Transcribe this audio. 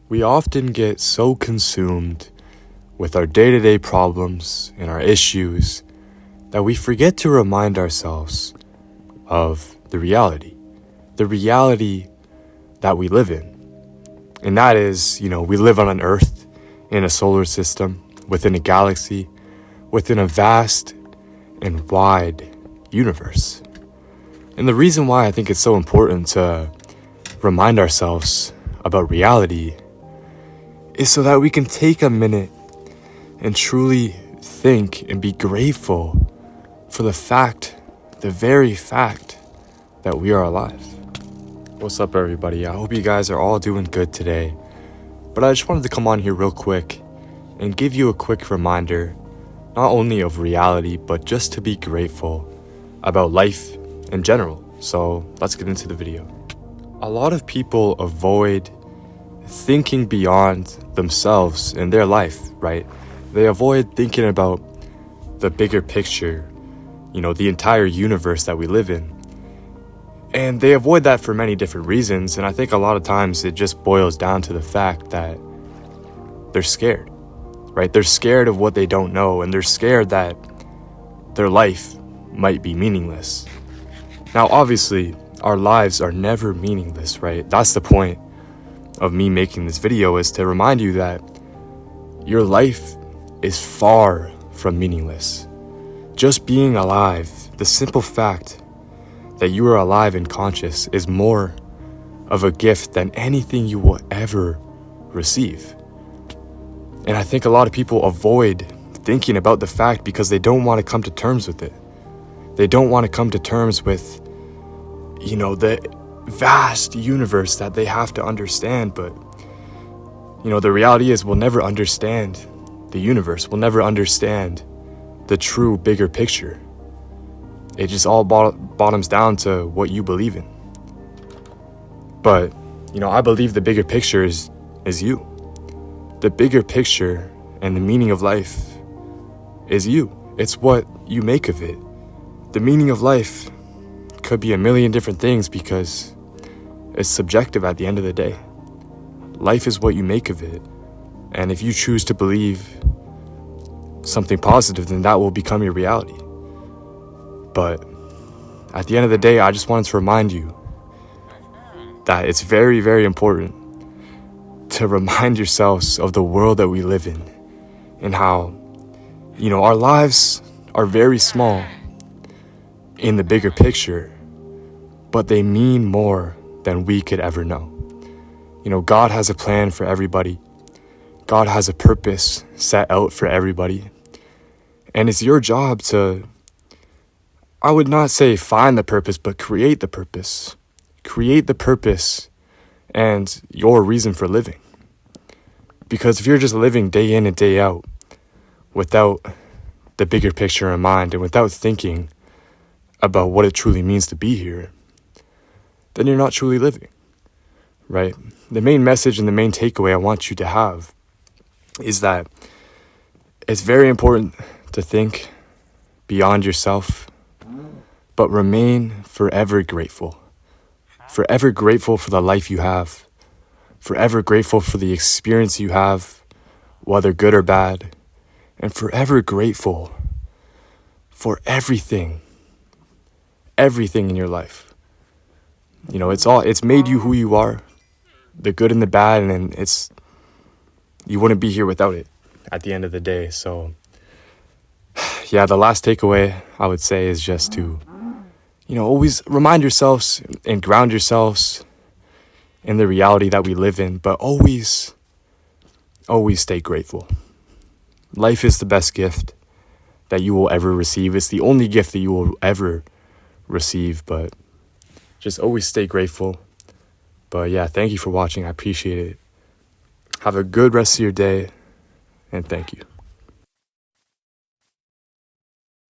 We often get so consumed with our day-to-day problems and our issues that we forget to remind ourselves of the reality that we live in. And that is, we live on an Earth, in a solar system, within a galaxy, within a vast and wide universe. And the reason why I think it's so important to remind ourselves about reality is so that we can take a minute and truly think and be grateful for the very fact that we are alive. What's up, everybody? I hope you guys are all doing good today. But I just wanted to come on here real quick and give you a quick reminder, not only of reality, but just to be grateful about life in general. So let's get into the video. A lot of people avoid thinking beyond themselves in their life, right? They avoid thinking about the bigger picture, the entire universe that we live in. And they avoid that for many different reasons. And I think a lot of times it just boils down to the fact that they're scared, right? They're scared of what they don't know, and they're scared that their life might be meaningless. Now, obviously, our lives are never meaningless, right? That's the point of me making this video, is to remind you that your life is far from meaningless. Just being alive, the simple fact that you are alive and conscious, is more of a gift than anything you will ever receive. And I think a lot of people avoid thinking about the fact because they don't want to come to terms with it. They don't want to come to terms with, the vast universe that they have to understand. But, the reality is we'll never understand the universe. We'll never understand the true bigger picture. It just all bottoms down to what you believe in. But, I believe the bigger picture is you. The bigger picture and the meaning of life is you. It's what you make of it. The meaning of life could be a million different things because it's subjective at the end of the day. Life is what you make of it. And if you choose to believe something positive, then that will become your reality. But at the end of the day, I just wanted to remind you that it's very, very important to remind yourselves of the world that we live in and how, our lives are very small in the bigger picture, but they mean more than we could ever know. God has a plan for everybody. God has a purpose set out for everybody. And it's your job to, I would not say find the purpose, but create the purpose. Create the purpose and your reason for living. Because if you're just living day in and day out without the bigger picture in mind and without thinking about what it truly means to be here, then you're not truly living, right? The main message and the main takeaway I want you to have is that it's very important to think beyond yourself, but remain forever grateful. Forever grateful for the life you have. Forever grateful for the experience you have, whether good or bad. And forever grateful for everything in your life. It's made you who you are, the good and the bad, and you wouldn't be here without it at the end of the day. So, yeah, the last takeaway I would say is just to, always remind yourselves and ground yourselves in the reality that we live in, but always stay grateful. Life is the best gift that you will ever receive. It's the only gift that you will ever receive, but just always stay grateful. But yeah, thank you for watching. I appreciate it. Have a good rest of your day, and thank you.